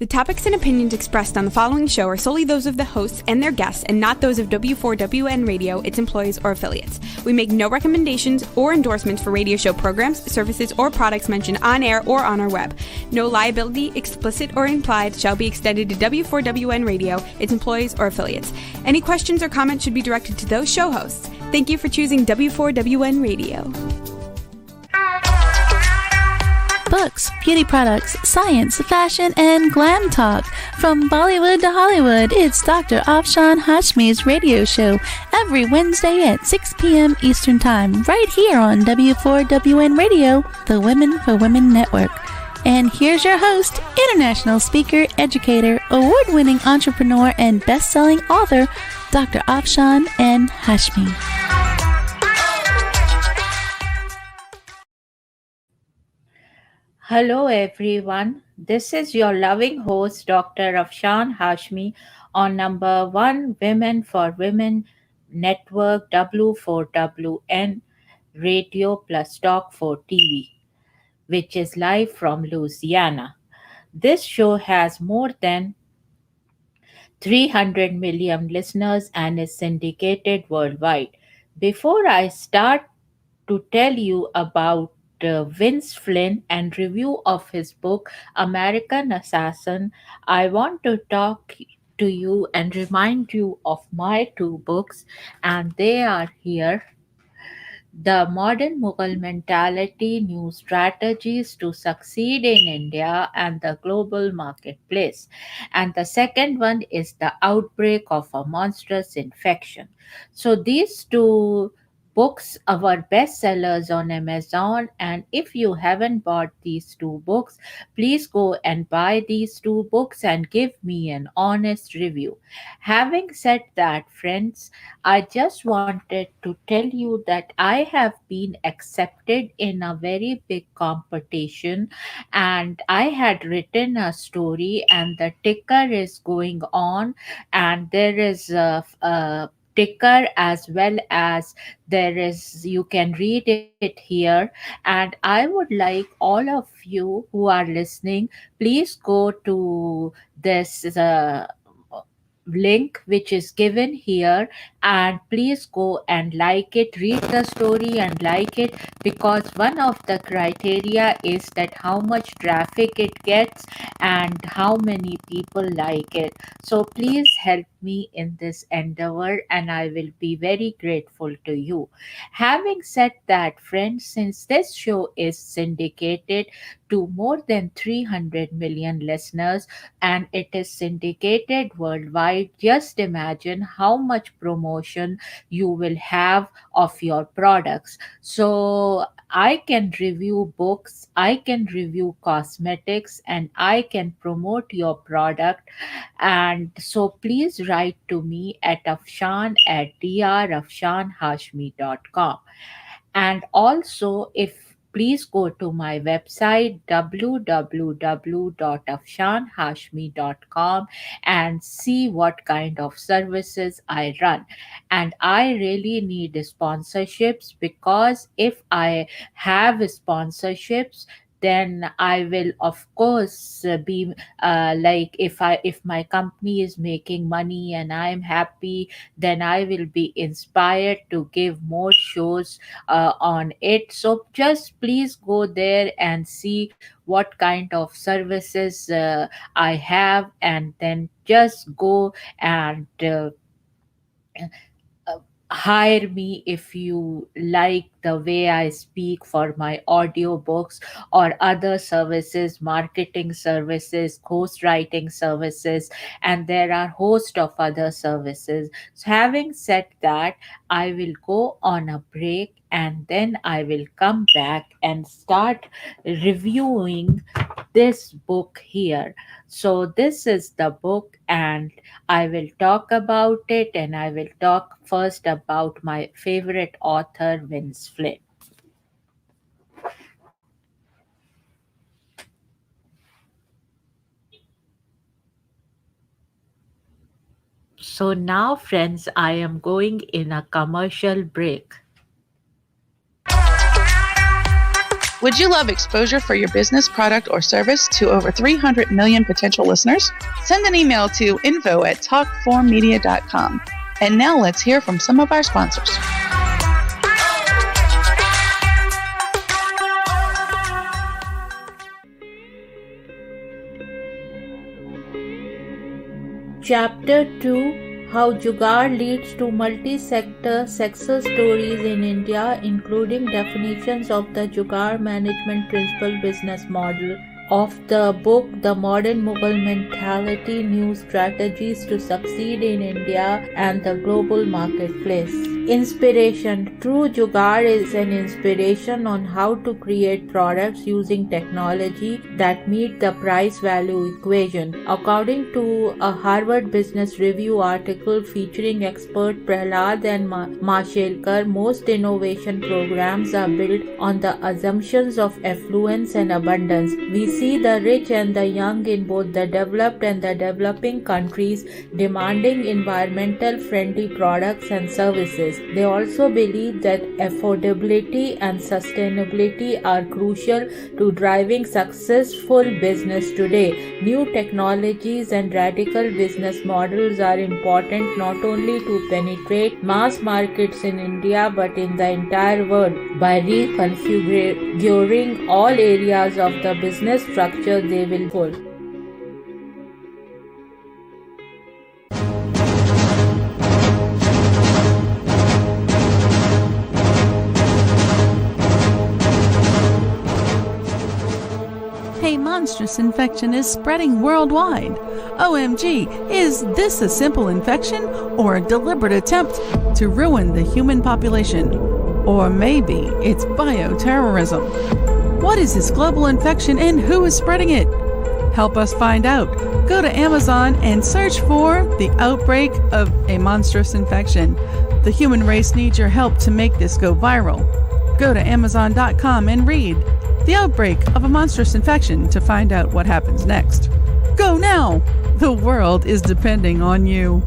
The topics and opinions expressed on the following show are solely those of the hosts and their guests and not those of W4WN Radio, its employees, or affiliates. We make no recommendations or endorsements for radio show programs, services, or products mentioned on air or on our web. No liability, explicit or implied, shall be extended to W4WN Radio, its employees, or affiliates. Any questions or comments should be directed to those show hosts. Thank you for choosing W4WN Radio. Books, beauty products, science, fashion, and glam talk. From Bollywood to Hollywood, it's Dr.Afshan Hashmi's radio show every Wednesday at 6 p.m. Eastern Time, right here on W4WN Radio, the Women for Women Network. And here's your host, international speaker, educator, award-winning entrepreneur, and best-selling author, Dr. Afshan N. Hashmi. Hello everyone, this is your loving host Dr. Afshan Hashmi on number 1 Women for Women Network W4WN Radio plus Talk for TV, which is live from Louisiana. This show has more than 300 million listeners and is syndicated worldwide. Before I start to tell you about Vince Flynn and review of his book American Assassin, I want to talk to you and remind you of my two books, and they are here: The Modern Mughal Mentality, New Strategies to Succeed in India and the Global Marketplace. And the second one is The Outbreak of a Monstrous Infection. So these two books are bestsellers on Amazon, and if you haven't bought these two books, please go and buy these two books and give me an honest review. Having said that, friends, I just wanted to tell you that I have been accepted in a very big competition, and I had written a story, and the ticker is going on, and there is a ticker as well as there is, you can read it here. And I would like all of you who are listening, please go to this link which is given here, and please go and like it, read the story and like it, because one of the criteria is that how much traffic it gets and how many people like it. So please help me in this endeavor and I will be very grateful to you. Having said that, friends, since this show is syndicated to more than 300 million listeners and it is syndicated worldwide, just imagine how much promotion you will have of your products. So I can review books, I can review cosmetics, and I can promote your product. And so please write to me at afshan at drafshanhashmi.com. And also, if please go to my website www.afshanhashmi.com and see what kind of services I run. And I really need sponsorships, because if I have sponsorships, then I will of course be like, if my company is making money and I'm happy, then I will be inspired to give more shows on it. So just please go there and see what kind of services I have, and then just go and uh, hire me if you like the way I speak for my audiobooks or other services, marketing services, ghostwriting services, and there are host of other services. So having said that, I will go on a break and then I will come back and start reviewing this book here. So this is the book, and I will talk about it, and I will talk first about my favorite author, Vince Flynn. So now, friends, I am going in a commercial break. Would you love exposure for your business, product, or service to over 300 million potential listeners? Send an email to info@talkformmedia.com. And now let's hear from some of our sponsors. Chapter 2: How Jugaad leads to multi-sector success stories in India, including definitions of the Jugaad management principle business model of the book The Modern Mughal Mentality: New Strategies to Succeed in India and the Global Marketplace. Inspiration: True Jugaad is an inspiration on how to create products using technology that meet the price-value equation. According to a Harvard Business Review article featuring expert Prahlad and Mashelkar, most innovation programs are built on the assumptions of affluence and abundance. We see the rich and the young in both the developed and the developing countries demanding environmental friendly products and services. They also believe that affordability and sustainability are crucial to driving successful business today. New technologies and radical business models are important not only to penetrate mass markets in India but in the entire world. By reconfiguring all areas of the business structure, they will pull. A monstrous infection is spreading worldwide. OMG, is this a simple infection or a deliberate attempt to ruin the human population? Or maybe it's bioterrorism. What is this global infection and who is spreading it? Help us find out. Go to Amazon and search for The Outbreak of A Monstrous Infection. The human race needs your help to make this go viral. Go to Amazon.com and read The Outbreak of a Monstrous Infection to find out what happens next. Go now! The world is depending on you.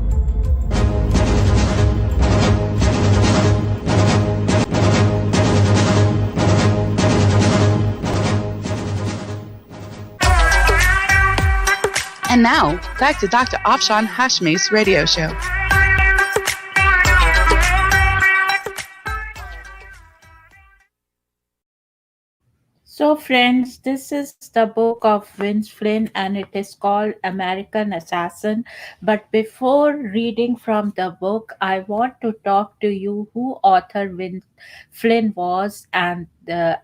And now, back to Dr. Afshan Hashmi's radio show. So, friends, this is the book of Vince Flynn and it is called American Assassin. But before reading from the book, I want to talk to you who author Vince Flynn was, and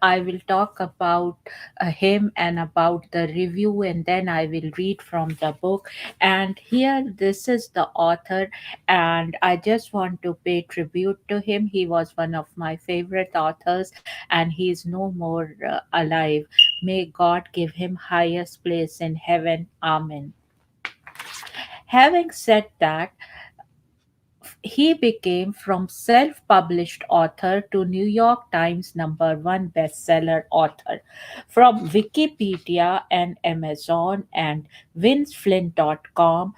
I will talk about him and about the review, and then I will read from the book. And here, this is the author, and I just want to pay tribute to him. He was one of my favorite authors, and he is no more alive. May God give him highest place in heaven. Amen. Having said that, he became from self-published author to New York Times #1 bestseller author. From Wikipedia and Amazon and vinceflynn.com,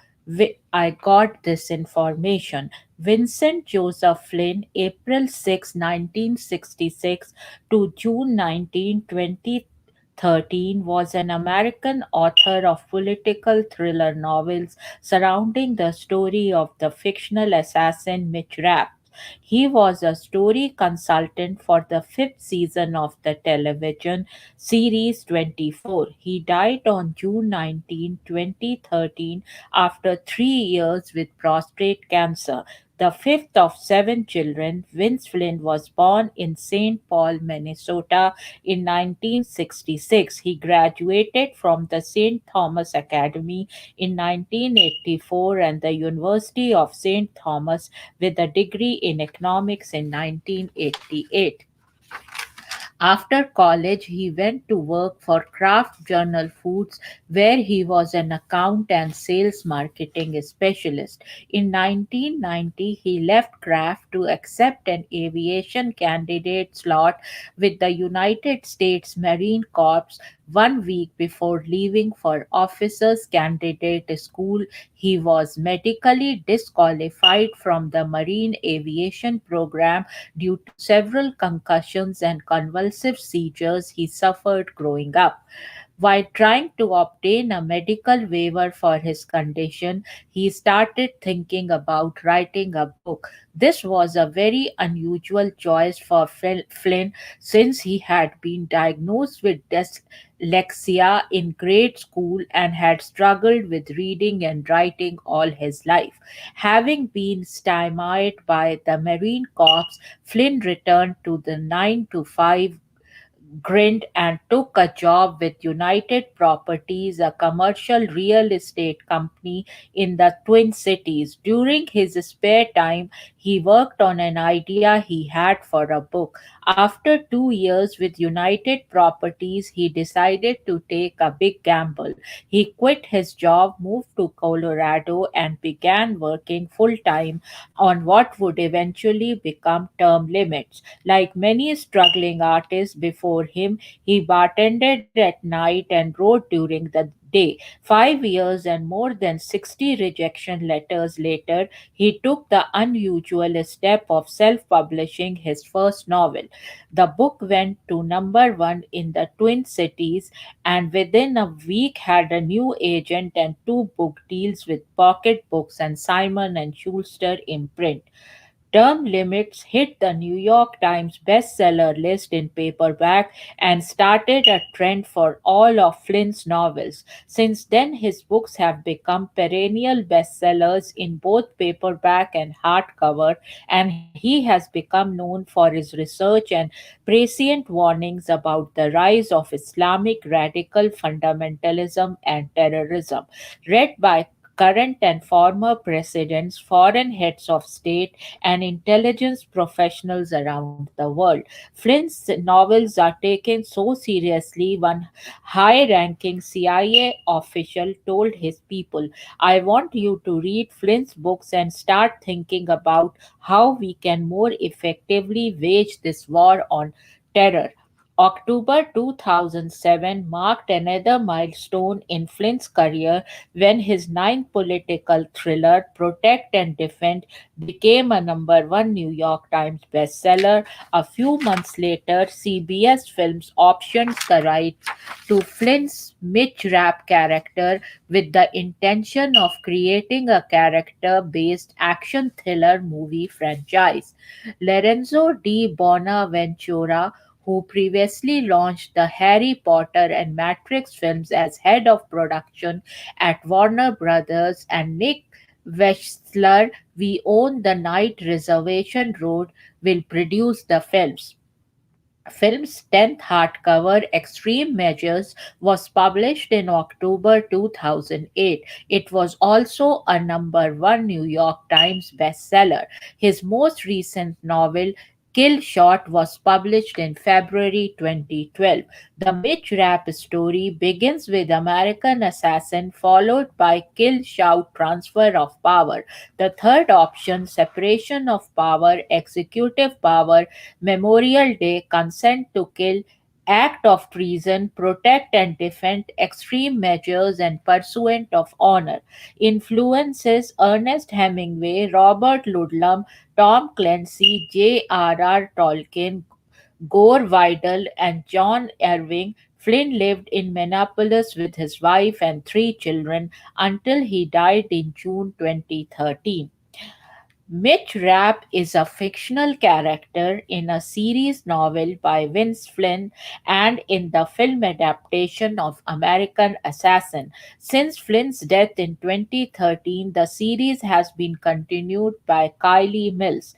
I got this information. Vincent Joseph Flynn, April 6, 1966 to June 19, 2013, was an American author of political thriller novels surrounding the story of the fictional assassin Mitch Rapp. He was a story consultant for the fifth season of the television series 24. He died on June 19, 2013, after 3 years with prostate cancer. The fifth of seven children, Vince Flynn was born in St. Paul, Minnesota in 1966. He graduated from the St. Thomas Academy in 1984 and the University of St. Thomas with a degree in economics in 1988. After college, he went to work for Kraft Journal Foods, where he was an account and sales marketing specialist. In 1990, he left Kraft to accept an aviation candidate slot with the United States Marine Corps, 1 week before leaving for officers candidate school, he was medically disqualified from the Marine Aviation program due to several concussions and convulsive seizures he suffered growing up. While trying to obtain a medical waiver for his condition, he started thinking about writing a book. This was a very unusual choice for Flynn since he had been diagnosed with dyslexia in grade school and had struggled with reading and writing all his life. Having been stymied by the Marine Corps, Flynn returned to the 9 to 5 grinned and took a job with United Properties, a commercial real estate company in the Twin Cities. During his spare time, he worked on an idea he had for a book. After 2 years with United Properties, he decided to take a big gamble. He quit his job, moved to Colorado, and began working full time on what would eventually become Term Limits. Like many struggling artists before him, he bartended at night and wrote during the day. 5 years and more than 60 rejection letters later, he took the unusual step of self publishing his first novel. The book went to number one in the Twin Cities and within a week had a new agent and two book deals with Pocket Books and Simon and Schuster imprint. Term Limits hit the New York Times bestseller list in paperback and started a trend for all of Flynn's novels. Since then, his books have become perennial bestsellers in both paperback and hardcover, and he has become known for his research and prescient warnings about the rise of Islamic radical fundamentalism and terrorism. Read by current and former presidents, foreign heads of state, and intelligence professionals around the world. Flynn's novels are taken so seriously, one high ranking CIA official told his people, I want you to read Flynn's books and start thinking about how we can more effectively wage this war on terror. October 2007 marked another milestone in Flynn's career when his ninth political thriller, Protect and Defend, became a number one New York Times bestseller. A few months later, CBS Films optioned the rights to Flynn's Mitch Rapp character with the intention of creating a character based action thriller movie franchise. Lorenzo di Bonaventura, who previously launched the Harry Potter and Matrix films as head of production at Warner Brothers, and Nick Wechsler, we own the Night Reservation Road, will produce the films. Film's 10th hardcover, Extreme Measures, was published in October 2008. It was also a number one New York Times bestseller. His most recent novel, Kill Shot, was published in February 2012. The Mitch Rapp story begins with American Assassin, followed by Kill Shout Transfer of Power. The third option, Separation of Power, Executive Power, Memorial Day, Consent to Kill, Act of Treason, Protect and Defend, Extreme Measures, and Pursuant of Honor. Influences Ernest Hemingway, Robert Ludlum, Tom Clancy, J.R.R. Tolkien, Gore Vidal, and John Irving. Flynn lived in Minneapolis with his wife and three children until he died in June 2013. Mitch Rapp is a fictional character in a series novel by Vince Flynn and in the film adaptation of American Assassin. Since Flynn's death in 2013, the series has been continued by Kyle Mills.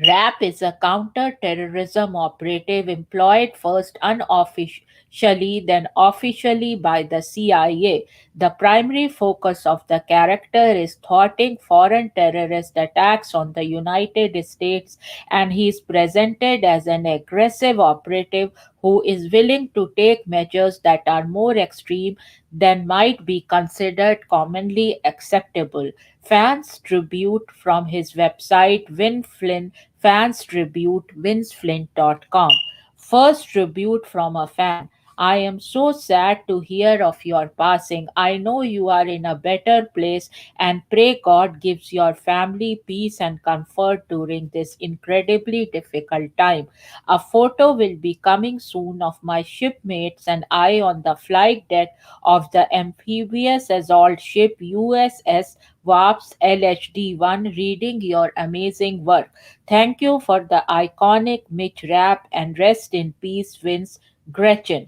RAP is a counter-terrorism operative employed first unofficially, then officially by the CIA. The primary focus of the character is thwarting foreign terrorist attacks on the United States, and he is presented as an aggressive operative who is willing to take measures that are more extreme than might be considered commonly acceptable. Fans tribute from his website Win Flynn Fans Tribute, winsflint.com. First tribute from a fan. I am so sad to hear of your passing. I know you are in a better place and pray God gives your family peace and comfort during this incredibly difficult time. A photo will be coming soon of my shipmates and I on the flight deck of the amphibious assault ship USS WAPS LHD-1 reading your amazing work. Thank you for the iconic Mitch Rapp and rest in peace, Vince. Gretchen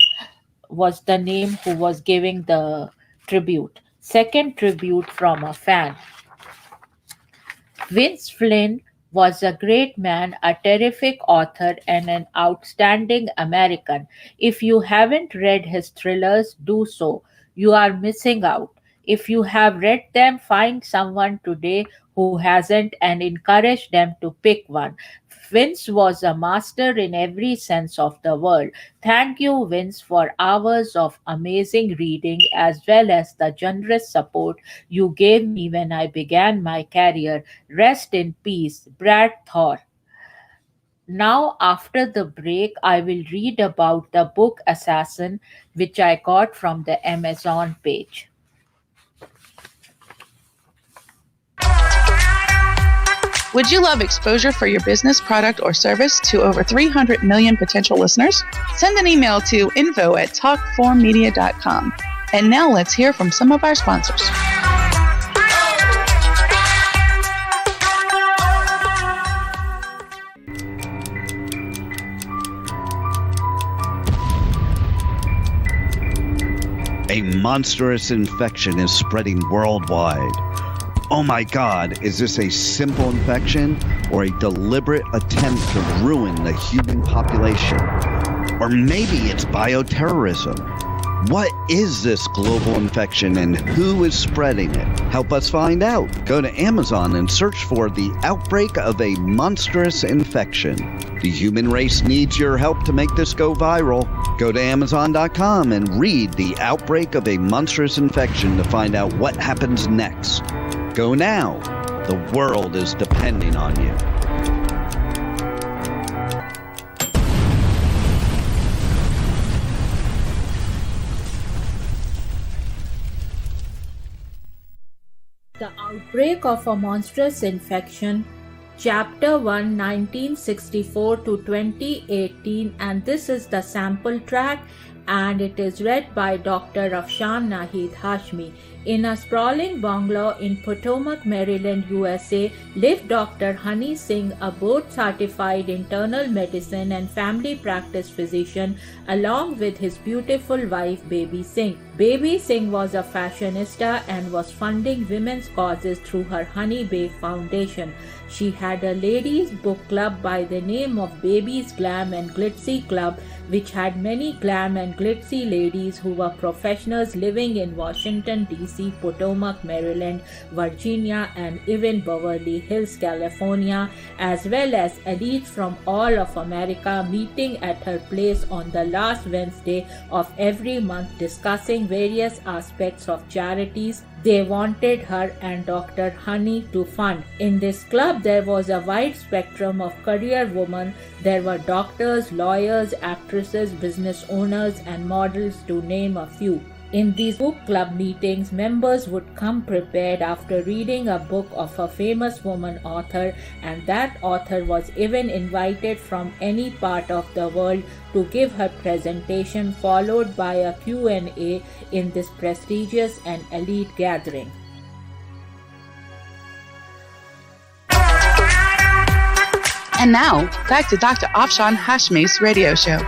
was the name who was giving the tribute. Second tribute from a fan. Vince Flynn was a great man, a terrific author, and an outstanding American. If you haven't read his thrillers, do so. You are missing out. If you have read them, find someone today who hasn't and encourage them to pick one. Vince was a master in every sense of the word. Thank you, Vince, for hours of amazing reading as well as the generous support you gave me when I began my career. Rest in peace, Brad Thor. Now, after the break, I will read about the book Assassin, which I got from the Amazon page. Would you love exposure for your business, product, or service to over 300 million potential listeners? Send an email to info@talkformedia.com. And now let's hear from some of our sponsors. A monstrous infection is spreading worldwide. Oh my God, is this a simple infection or a deliberate attempt to ruin the human population? Or maybe it's bioterrorism. What is this global infection and who is spreading it? Help us find out. Go to Amazon and search for The Outbreak of a Monstrous Infection. The human race needs your help to make this go viral. Go to Amazon.com and read The Outbreak of a Monstrous Infection to find out what happens next. Go now. The world is depending on you. The Outbreak of a Monstrous Infection, Chapter 1, 1964 to 2018, and this is the sample track, and it is read by Dr.Afshan Hashmi. In a sprawling bungalow in Potomac, Maryland, USA, lived Dr. Honey Singh, a board-certified internal medicine and family practice physician, along with his beautiful wife, Baby Singh. Baby Singh was a fashionista and was funding women's causes through her Honey Babe Foundation. She had a ladies' book club by the name of Baby's Glam and Glitzy Club, which had many glam and glitzy ladies who were professionals living in Washington, D.C., Potomac, Maryland, Virginia, and even Beverly Hills, California, as well as elites from all of America meeting at her place on the last Wednesday of every month discussing various aspects of charities they wanted her and Dr. Honey to fund. In this club, there was a wide spectrum of career women. There were doctors, lawyers, actresses, business owners, and models, to name a few. In these book club meetings, members would come prepared after reading a book of a famous woman author, and that author was even invited from any part of the world to give her presentation, followed by a Q&A in this prestigious and elite gathering. And now, back to Dr. Afshan Hashmi's radio show.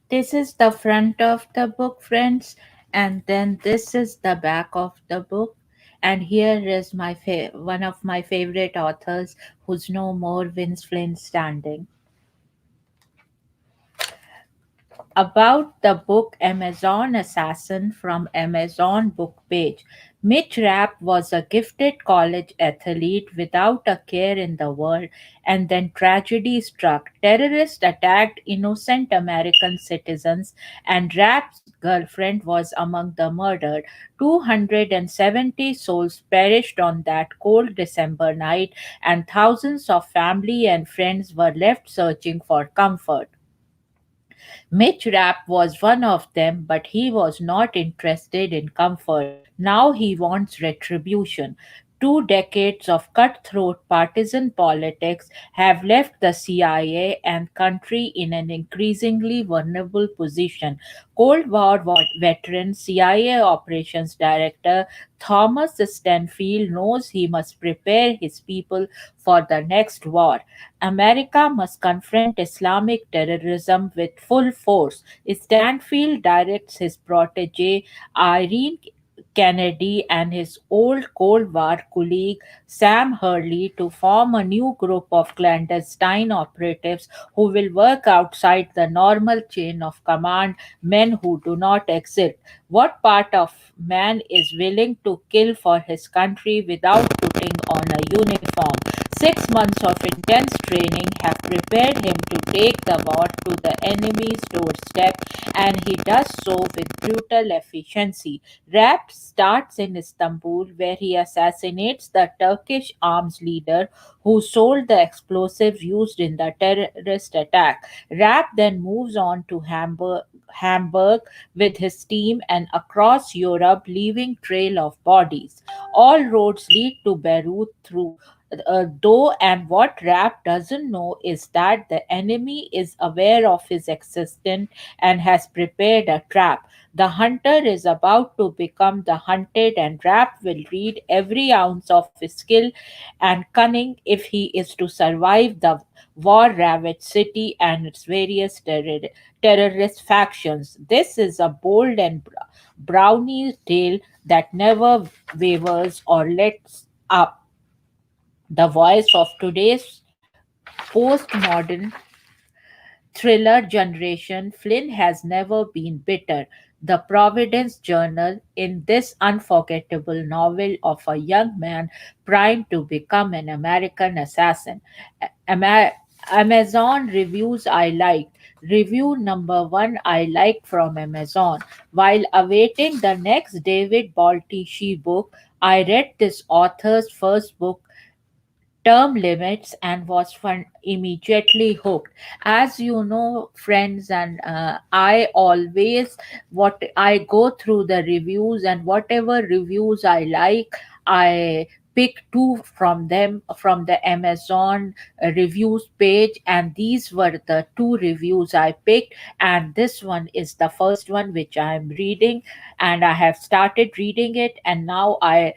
This is the front of the book, friends, and then this is the back of the book. And here is one of my favorite authors who's no more, Vince Flynn, standing. About the book Amazon Assassin from Amazon book page. Mitch Rapp was a gifted college athlete without a care in the world, and then tragedy struck. Terrorists attacked innocent American citizens, and Rapp's girlfriend was among the murdered. 270 souls perished on that cold December night, and thousands of family and friends were left searching for comfort. Mitch Rapp was one of them, but he was not interested in comfort. Now he wants retribution. 2 decades of cutthroat partisan politics have left the CIA and country in an increasingly vulnerable position. Cold War veteran CIA Operations Director Thomas Stanfield knows he must prepare his people for the next war. America must confront Islamic terrorism with full force. Stanfield directs his protege Irene Kennedy and his old Cold War colleague Sam Hurley to form a new group of clandestine operatives who will work outside the normal chain of command, men who do not exist. What part of man is willing to kill for his country without putting on a uniform? 6 months of intense training have prepared him to take the war to the enemy's doorstep, and he does so with brutal efficiency. Rap starts in Istanbul, where he assassinates the Turkish arms leader who sold the explosives used in the terrorist attack. Rap then moves on to Hamburg with his team and across Europe, leaving trail of bodies. All roads lead to Beirut through though, and what Rap doesn't know is that the enemy is aware of his existence and has prepared a trap. The hunter is about to become the hunted, and Rap will read every ounce of his skill and cunning if he is to survive the war ravaged city and its various terrorist factions. This is a bold and brownie tale that never wavers or lets up. The voice of today's postmodern thriller generation, Flynn has never been bitter. The Providence Journal, in this unforgettable novel of a young man primed to become an American assassin. Ama- Amazon reviews I liked. Review number one I liked from Amazon. While awaiting the next David Baltishi book, I read this author's first book, term limits, and was immediately hooked. As you know, friends, and I always, what I go through the reviews, and whatever reviews I like, I pick two from them from the Amazon reviews page, and these were the two reviews I picked, and this one is the first one which I am reading, and I have started reading it, and now I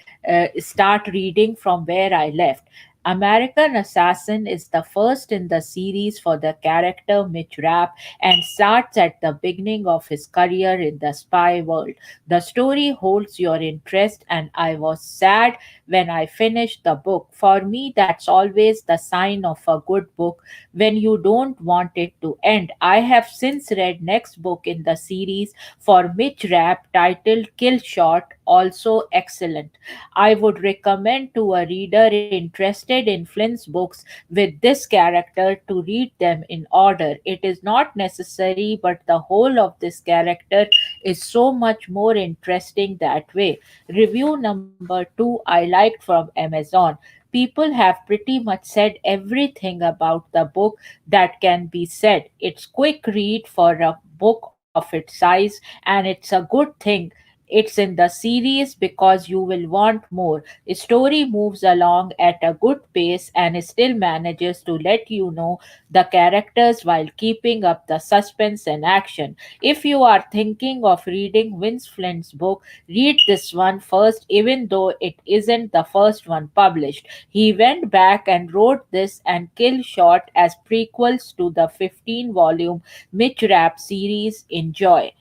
start reading from where I left. American Assassin is the first in the series for the character Mitch Rapp and starts at the beginning of his career in the spy world. The story holds your interest, and I was sad when I finished the book. For me, that's always the sign of a good book when you don't want it to end. I have since read next book in the series for Mitch Rapp titled Kill Shot, also excellent. I would recommend to a reader interested in Flynn's books with this character to read them in order. It is not necessary, but the whole of this character is so much more interesting that way. Review number two I liked from Amazon. People have pretty much said everything about the book that can be said. It's quick read for a book of its size, and it's a good thing it's in the series because you will want more. The story moves along at a good pace and still manages to let you know the characters while keeping up the suspense and action. If you are thinking of reading Vince Flynn's book, read this one first, even though it isn't the first one published. He went back and wrote this and Kill Shot as prequels to the 15-volume Mitch Rapp series. Enjoy.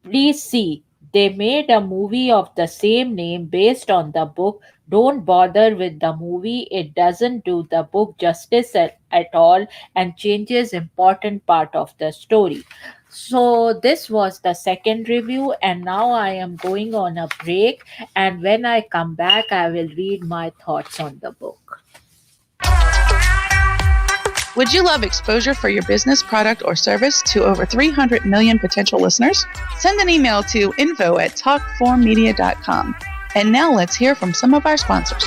Please see, they made a movie of the same name based on the book. Don't bother with the movie, it doesn't do the book justice at all and changes important part of the story. So this was the second review, and now I am going on a break, and when I come back I will read my thoughts on the book. Would you love exposure for your business, product, or service to over 300 million potential listeners? Send an email to info@talkformedia.com. And now let's hear from some of our sponsors.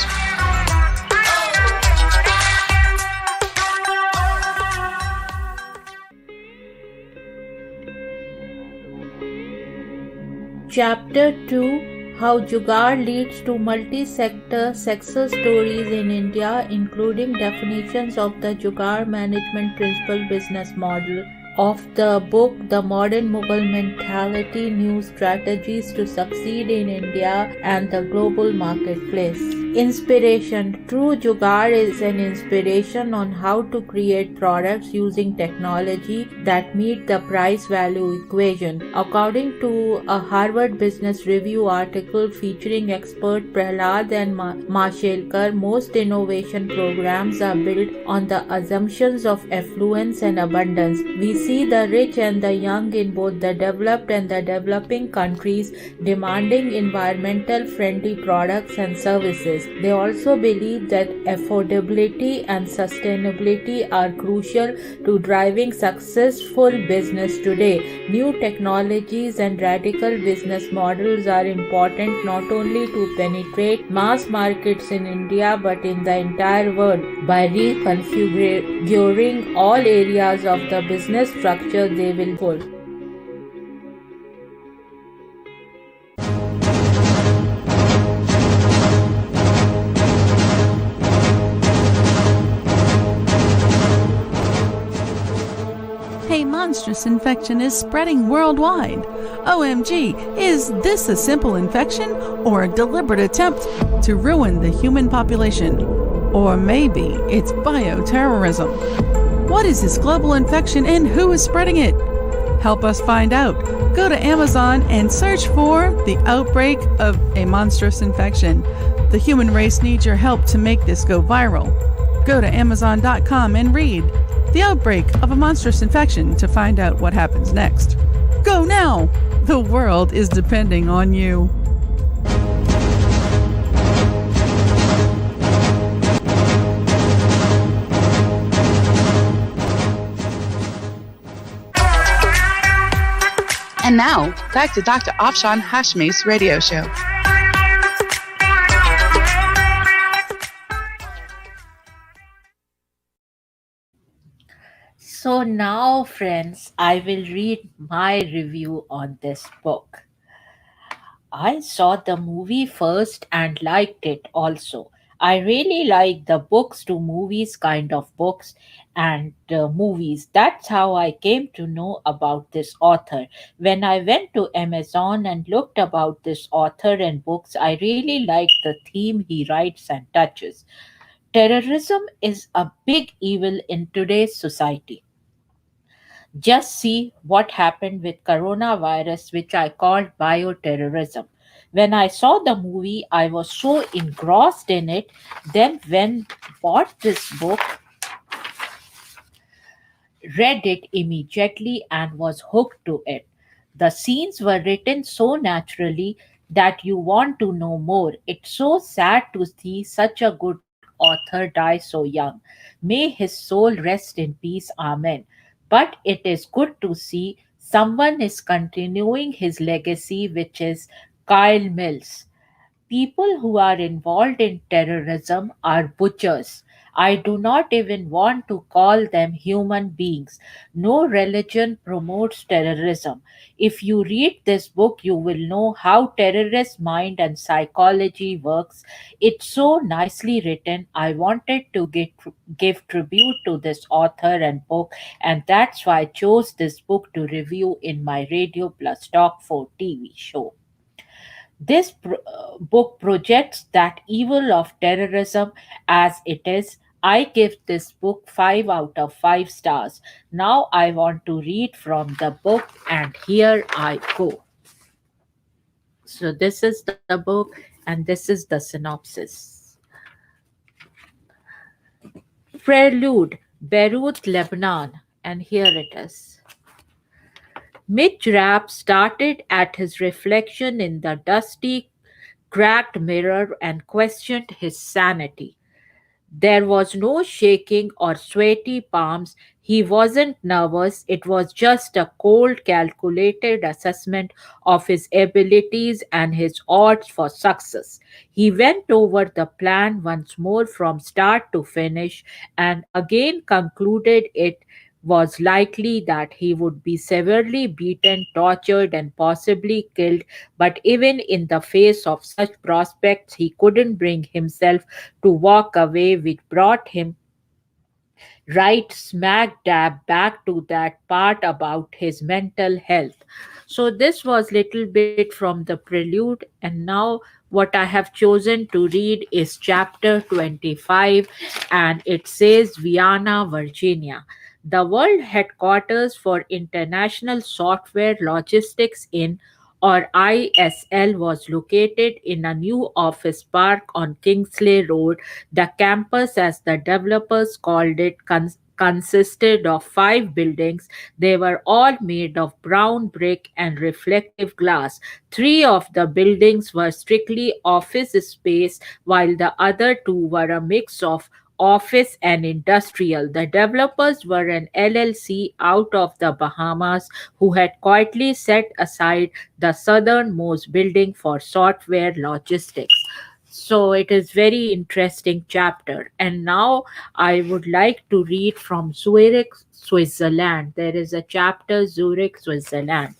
Chapter 2: How Jugaad leads to multi-sector success stories in India, including definitions of the Jugaad management principle business model of the book The Modern Mughal Mentality: New Strategies to Succeed in India and the Global Marketplace. Inspiration: True Jugaad is an inspiration on how to create products using technology that meet the price-value equation. According to a Harvard Business Review article featuring expert Prahlad and Mashelkar, most innovation programs are built on the assumptions of affluence and abundance. We see the rich and the young in both the developed and the developing countries demanding environmental friendly products and services. They also believe that affordability and sustainability are crucial to driving successful business today. New technologies and radical business models are important not only to penetrate mass markets in India but in the entire world. By reconfiguring all areas of the business structure, they will pull. A monstrous infection is spreading worldwide. OMG, is this a simple infection or a deliberate attempt to ruin the human population? Or maybe it's bioterrorism. What is this global infection and who is spreading it? Help us find out. Go to Amazon and search for The Outbreak of A Monstrous Infection. The human race needs your help to make this go viral. Go to Amazon.com and read The Outbreak of a Monstrous Infection to find out what happens next. Go now! The world is depending on you. And now, back to Dr. Afshan Hashmi's radio show. So now, friends, I will read my review on this book. I saw the movie first and liked it also. I really like the books to movies kind of books and movies. That's how I came to know about this author. When I went to Amazon and looked about this author and books, I really liked the theme he writes and touches. Terrorism is a big evil in today's society. Just see what happened with coronavirus, which I called bioterrorism. When I saw the movie, I was so engrossed in it. Then, when bought this book, read it immediately and was hooked to it. The scenes were written so naturally that you want to know more. It's so sad to see such a good author die so young. May his soul rest in peace. Amen. But it is good to see someone is continuing his legacy, which is Kyle Mills. People who are involved in terrorism are butchers. I do not even want to call them human beings. No religion promotes terrorism. If you read this book, you will know how terrorist mind and psychology works. It's so nicely written. I wanted to give tribute to this author and book, and that's why I chose this book to review in my Radio Plus Talk 4 TV show. This book projects that evil of terrorism as it is. I give this book 5 out of 5 stars. Now I want to read from the book, and here I go. So, this is the book, and this is the synopsis. Prelude, Beirut, Lebanon, and here it is. Mitch Rapp started at his reflection in the dusty, cracked mirror and questioned his sanity. There was no shaking or sweaty palms. He wasn't nervous. It was just a cold, calculated assessment of his abilities and his odds for success. He went over the plan once more from start to finish and again concluded it was likely that he would be severely beaten, tortured, and possibly killed. But even in the face of such prospects, he couldn't bring himself to walk away, which brought him right smack dab back to that part about his mental health. So this was little bit from the prelude, and now what I have chosen to read is chapter 25, and it says Vienna, Virginia. The world headquarters for International Software Logistics in or ISL was located in a new office park on Kingsley Road. The campus, as the developers called it, consisted of 5 buildings. They were all made of brown brick and reflective glass. 3 of the buildings were strictly office space, while the other 2 were a mix of office and industrial. The developers were an LLC out of the Bahamas who had quietly set aside the southernmost building for software logistics. So it is very interesting chapter. And now I would like to read from Zurich, Switzerland. There is a chapter Zurich, Switzerland.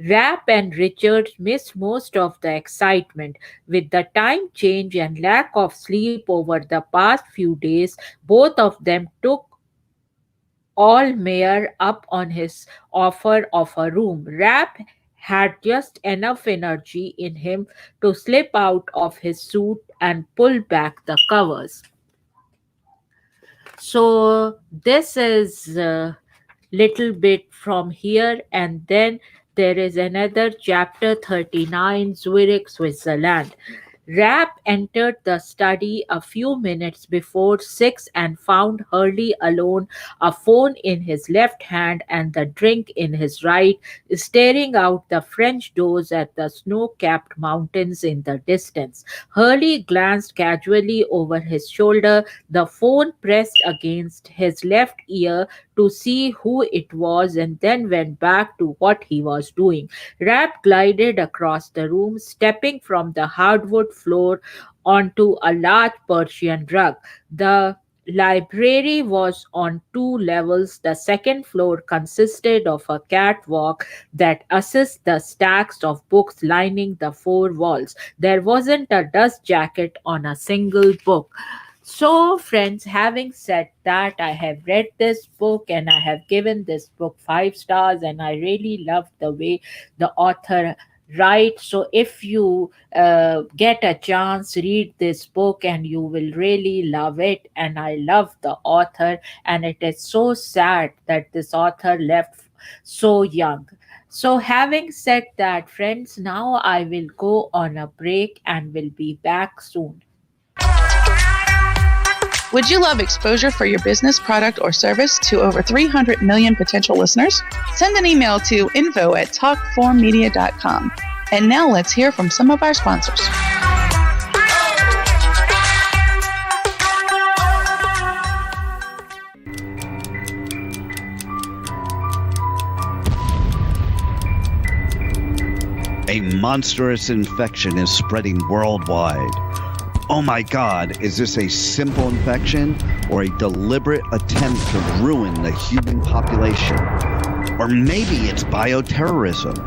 Rap and Richards missed most of the excitement. With the time change and lack of sleep over the past few days, both of them took Allmeyer up on his offer of a room. Rap had just enough energy in him to slip out of his suit and pull back the covers. So this is little bit from here, and then there is another chapter 39, Zurich, Switzerland. Rapp entered the study a few minutes before 6 and found Hurley alone, a phone in his left hand and the drink in his right, staring out the French doors at the snow capped mountains in the distance. Hurley glanced casually over his shoulder, the phone pressed against his left ear to see who it was, and then went back to what he was doing. Rap glided across the room, stepping from the hardwood floor onto a large Persian rug. The library was on 2 levels. The second floor consisted of a catwalk that assisted the stacks of books lining the 4 walls. There wasn't a dust jacket on a single book. So, friends, having said that, I have read this book and I have given this book 5 stars, and I really love the way the author writes. So, if you get a chance, read this book and you will really love it. And I love the author, and it is so sad that this author left so young. So, having said that, friends, now I will go on a break and will be back soon. Would you love exposure for your business, product, or service to over 300 million potential listeners? Send an email to info@talkformedia.com. And now let's hear from some of our sponsors. A monstrous infection is spreading worldwide. Oh my God, is this a simple infection or a deliberate attempt to ruin the human population? Or maybe it's bioterrorism.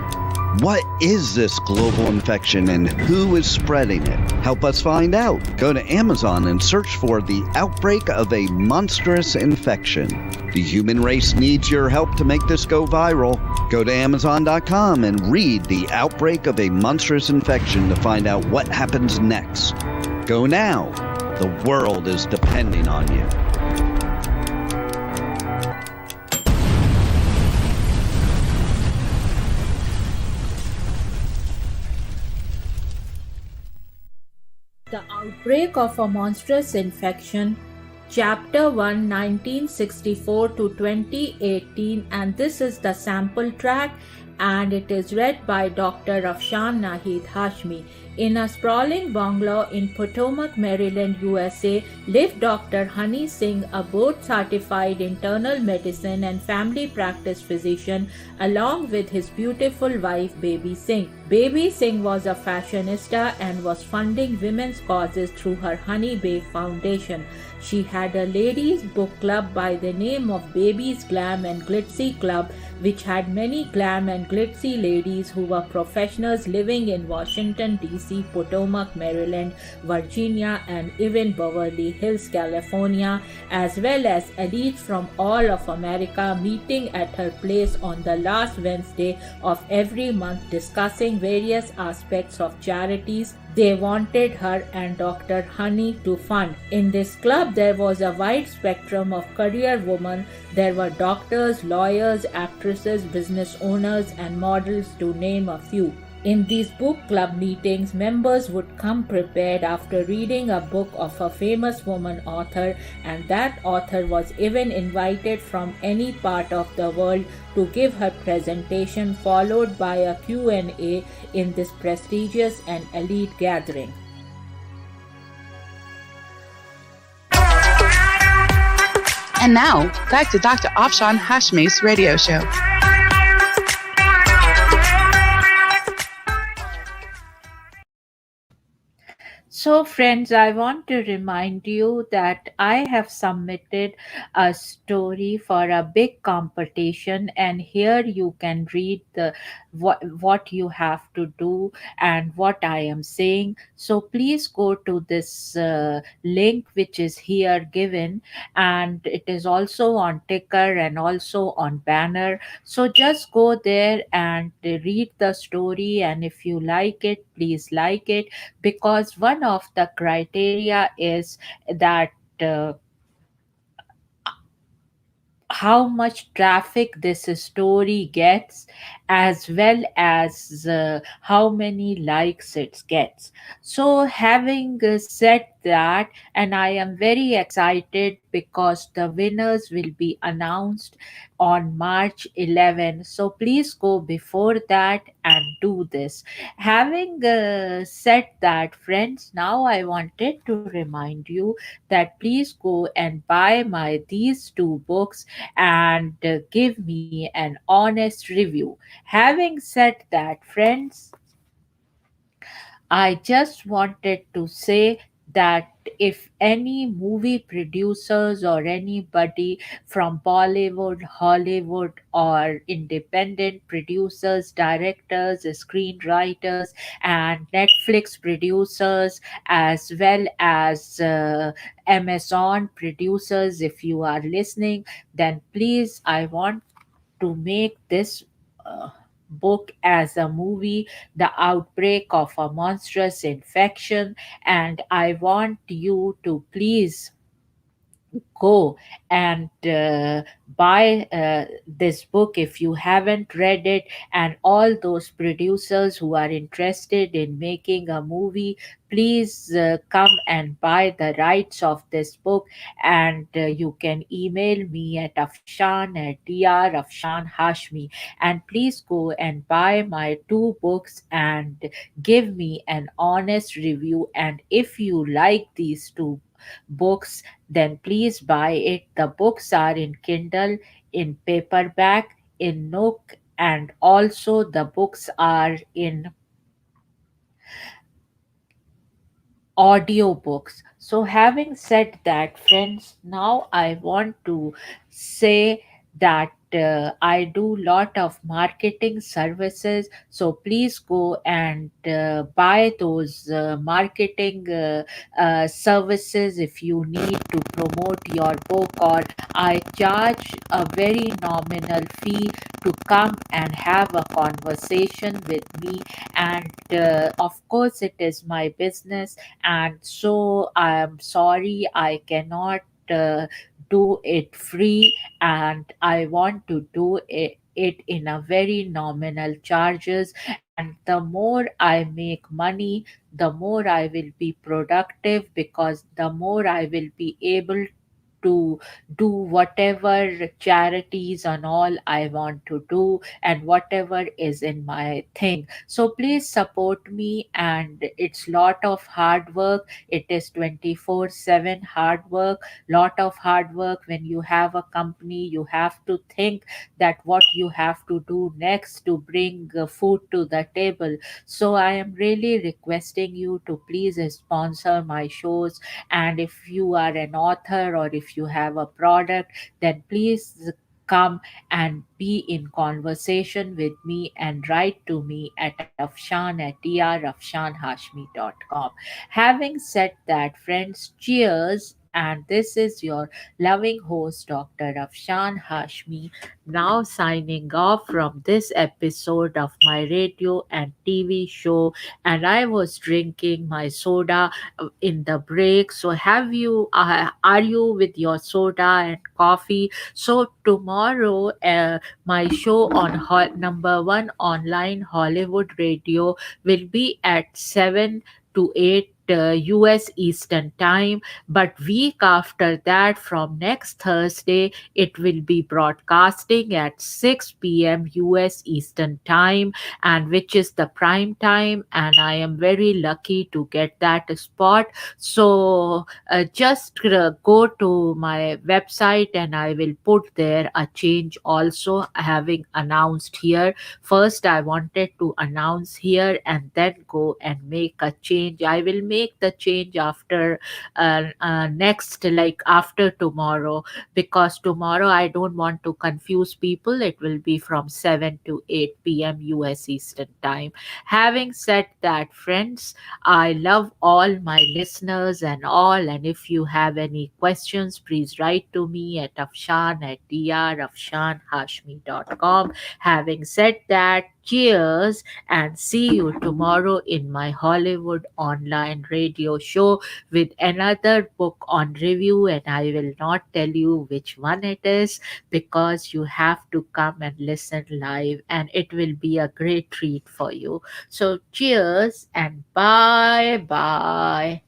What is this global infection and who is spreading it? Help us find out. Go to Amazon and search for The Outbreak of a Monstrous Infection. The human race needs your help to make this go viral. Go to Amazon.com and read The Outbreak of a Monstrous Infection to find out what happens next. Go now. The world is depending on you. The Outbreak of a Monstrous Infection, Chapter 1, 1964 to 2018, and this is the sample track, and it is read by Dr. Afshan Hashmi. In a sprawling bungalow in Potomac, Maryland, USA, lived Dr. Honey Singh, a board certified internal medicine and family practice physician, along with his beautiful wife, Baby Singh. Baby Singh was a fashionista and was funding women's causes through her Honey Bay Foundation. She had a ladies' book club by the name of Baby's Glam and Glitzy Club, which had many glam and glitzy ladies who were professionals living in Washington, D.C., Potomac, Maryland, Virginia, and even Beverly Hills, California, as well as elites from all of America meeting at her place on the last Wednesday of every month discussing various aspects of charities they wanted her and Dr. Honey to fund. In this club, there was a wide spectrum of career women. There were doctors, lawyers, actresses, business owners, and models, to name a few. In these book club meetings, members would come prepared after reading a book of a famous woman author, and that author was even invited from any part of the world to give her presentation, followed by a Q&A in this prestigious and elite gathering. And now, back to Dr. Afshan Hashmi's radio show. So, friends, I want to remind you that I have submitted a story for a big competition, and here you can read the what you have to do and what I am saying. So, please go to this link which is here given, and it is also on ticker and also on banner. So, just go there and read the story, and if you like it, please like it, because one of the criteria is that how much traffic this story gets, as well as how many likes it gets. So having said that, and I am very excited because the winners will be announced on March 11. So please go before that and do this. Having said that, friends, now I wanted to remind you that please go and buy my these two books and give me an honest review. Having said that, friends, I just wanted to say that if any movie producers or anybody from Bollywood, Hollywood, or independent producers, directors, screenwriters, and Netflix producers, as well as Amazon producers, if you are listening, then please, I want to make this uh, book as a movie, The Outbreak of a Monstrous Infection, and I want you to please go and buy this book if you haven't read it. And all those producers who are interested in making a movie, please come and buy the rights of this book, and you can email me at afshan at Dr. Afshan Hashmi, and please go and buy my two books and give me an honest review. And if you like these two books, then please buy it. The books are in Kindle, in paperback, in Nook, and also the books are in audiobooks. So, having said that, friends, now I want to say that I do lot of marketing services. So please go and buy those marketing services if you need to promote your book, or I charge a very nominal fee to come and have a conversation with me. And of course, it is my business, and so I am sorry I cannot do it free, and I want to do it in a very nominal charges. And the more I make money, the more I will be productive, because the more I will be able to do whatever charities and all I want to do, and whatever is in my thing. So please support me, and it's lot of hard work. It is 24/7 hard work, lot of hard work. When you have a company, you have to think that what you have to do next to bring food to the table. So I am really requesting you to please sponsor my shows. And if you are an author or if you have a product, then please come and be in conversation with me and write to me at Afshan at drafshanhashmi.com. Having said that, friends, cheers. And this is your loving host, Dr. Afshan Hashmi, now signing off from this episode of my radio and TV show. And I was drinking my soda in the break. So, are you with your soda and coffee? So, tomorrow, my show on number one online Hollywood radio will be at 7 to 8 US Eastern Time. But week after that, from next Thursday, it will be broadcasting at 6 p.m. US Eastern Time, and which is the prime time. And I am very lucky to get that spot. So just go to my website and I will put there a change also, having announced here. First, I wanted to announce here and then go and make a change. I will make the change after next, like after tomorrow, because tomorrow I don't want to confuse people. It will be from 7 to 8 p.m. US Eastern Time. Having said that, friends, I love all my listeners and all. And if you have any questions, please write to me at Afshan at drafshanhashmi.com. Having said that, cheers, and see you tomorrow in my Hollywood online radio show with another book on review. And I will not tell you which one it is, because you have to come and listen live, and it will be a great treat for you. So, cheers and bye bye.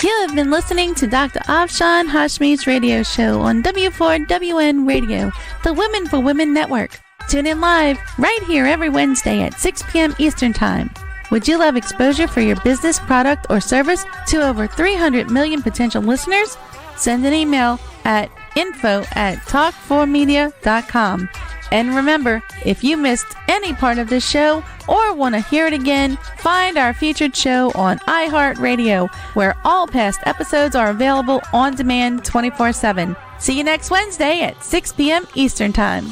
You have been listening to Dr. Afshan Hashmi's radio show on W4WN Radio, the Women for Women Network. Tune in live right here every Wednesday at 6 p.m. Eastern Time. Would you love exposure for your business, product, or service to over 300 million potential listeners? Send an email at info@talk4media.com. And remember, if you missed any part of this show or want to hear it again, find our featured show on iHeartRadio, where all past episodes are available on demand 24/7. See you next Wednesday at 6 p.m. Eastern Time.